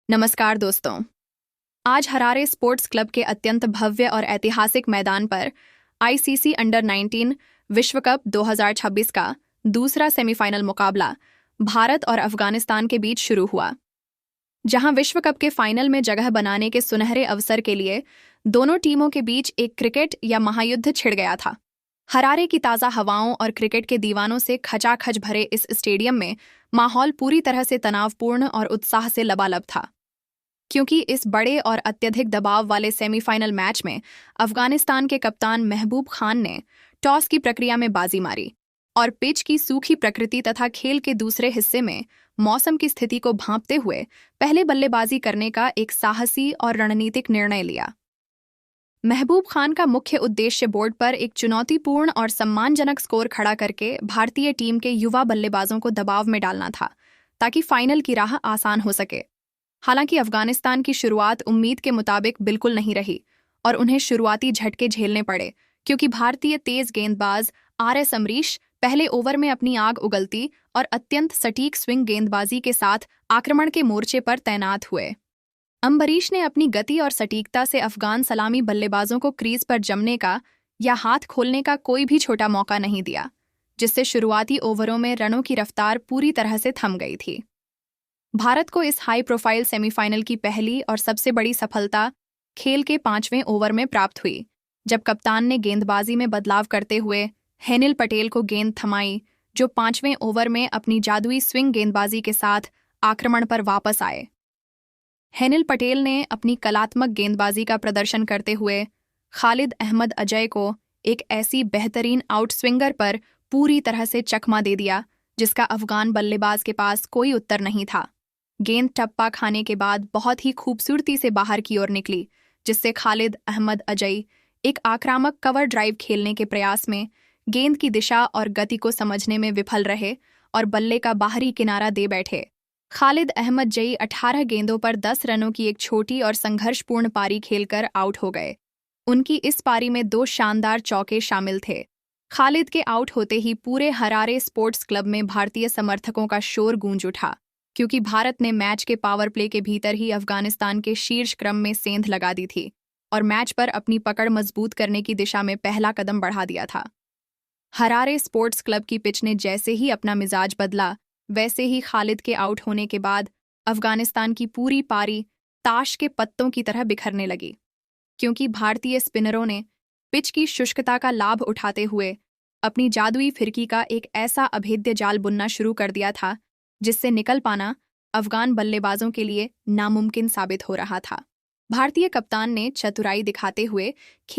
नमस्कार दोस्तों। आज हरारे स्पोर्ट्स क्लब के अत्यंत भव्य और ऐतिहासिक मैदान पर आईसीसी अंडर 19 विश्व कप 2026 का दूसरा सेमीफाइनल मुकाबला भारत और अफगानिस्तान के बीच शुरू हुआ, जहां विश्व कप के फाइनल में जगह बनाने के सुनहरे अवसर के लिए दोनों टीमों के बीच एक क्रिकेट या महायुद्ध छिड़ गया था। हरारे की ताज़ा हवाओं और क्रिकेट के दीवानों से खचाखच भरे इस स्टेडियम में माहौल पूरी तरह से तनावपूर्ण और उत्साह से लबालब था, क्योंकि इस बड़े और अत्यधिक दबाव वाले सेमीफाइनल मैच में अफगानिस्तान के कप्तान महबूब खान ने टॉस की प्रक्रिया में बाजी मारी और पिच की सूखी प्रकृति तथा खेल के दूसरे हिस्से में मौसम की स्थिति को भांपते हुए पहले बल्लेबाजी करने का एक साहसी और रणनीतिक निर्णय लिया। महबूब खान का मुख्य उद्देश्य बोर्ड पर एक चुनौतीपूर्ण और सम्मानजनक स्कोर खड़ा करके भारतीय टीम के युवा बल्लेबाजों को दबाव में डालना था, ताकि फाइनल की राह आसान हो सके। हालांकि अफगानिस्तान की शुरुआत उम्मीद के मुताबिक बिल्कुल नहीं रही और उन्हें शुरुआती झटके झेलने पड़े, क्योंकि भारतीय तेज गेंदबाज आर.एस. अमरीश पहले ओवर में अपनी आग उगलती और अत्यंत सटीक स्विंग गेंदबाजी के साथ आक्रमण के मोर्चे पर तैनात हुए। अम्बरीश ने अपनी गति और सटीकता से अफगान सलामी बल्लेबाजों को क्रीज पर जमने का या हाथ खोलने का कोई भी छोटा मौका नहीं दिया, जिससे शुरुआती ओवरों में रनों की रफ्तार पूरी तरह से थम गई थी। भारत को इस हाई प्रोफाइल सेमीफाइनल की पहली और सबसे बड़ी सफलता खेल के 5वें ओवर में प्राप्त हुई, जब कप्तान ने गेंदबाजी में बदलाव करते हुए हेनिल पटेल को गेंद थमाई, जो 5वें ओवर में अपनी जादुई स्विंग गेंदबाजी के साथ आक्रमण पर वापस आए। हेनिल पटेल ने अपनी कलात्मक गेंदबाजी का प्रदर्शन करते हुए खालिद अहमद अजय को एक ऐसी बेहतरीन आउटस्विंगर पर पूरी तरह से चकमा दे दिया, जिसका अफगान बल्लेबाज के पास कोई उत्तर नहीं था। गेंद टप्पा खाने के बाद बहुत ही खूबसूरती से बाहर की ओर निकली, जिससे खालिद अहमद अजय एक आक्रामक कवर ड्राइव खेलने के प्रयास में गेंद की दिशा और गति को समझने में विफल रहे और बल्ले का बाहरी किनारा दे बैठे। खालिद अहमद जई 18 गेंदों पर 10 रनों की एक छोटी और संघर्षपूर्ण पारी खेलकर आउट हो गए। उनकी इस पारी में 2 शानदार चौके शामिल थे। खालिद के आउट होते ही पूरे हरारे स्पोर्ट्स क्लब में भारतीय समर्थकों का शोर गूंज उठा, क्योंकि भारत ने मैच के पावर प्ले के भीतर ही अफगानिस्तान के शीर्ष क्रम में सेंध लगा दी थी और मैच पर अपनी पकड़ मजबूत करने की दिशा में पहला कदम बढ़ा दिया था। हरारे स्पोर्ट्स क्लब की पिच ने जैसे ही अपना मिजाज बदला, वैसे ही खालिद के आउट होने के बाद अफगानिस्तान की पूरी पारी ताश के पत्तों की तरह बिखरने लगी, क्योंकि भारतीय स्पिनरों ने पिच की शुष्कता का लाभ उठाते हुए अपनी जादुई फिरकी का एक ऐसा अभेद्य जाल बुनना शुरू कर दिया था, जिससे निकल पाना अफगान बल्लेबाजों के लिए नामुमकिन साबित हो रहा था। भारतीय कप्तान ने चतुराई दिखाते हुए खेल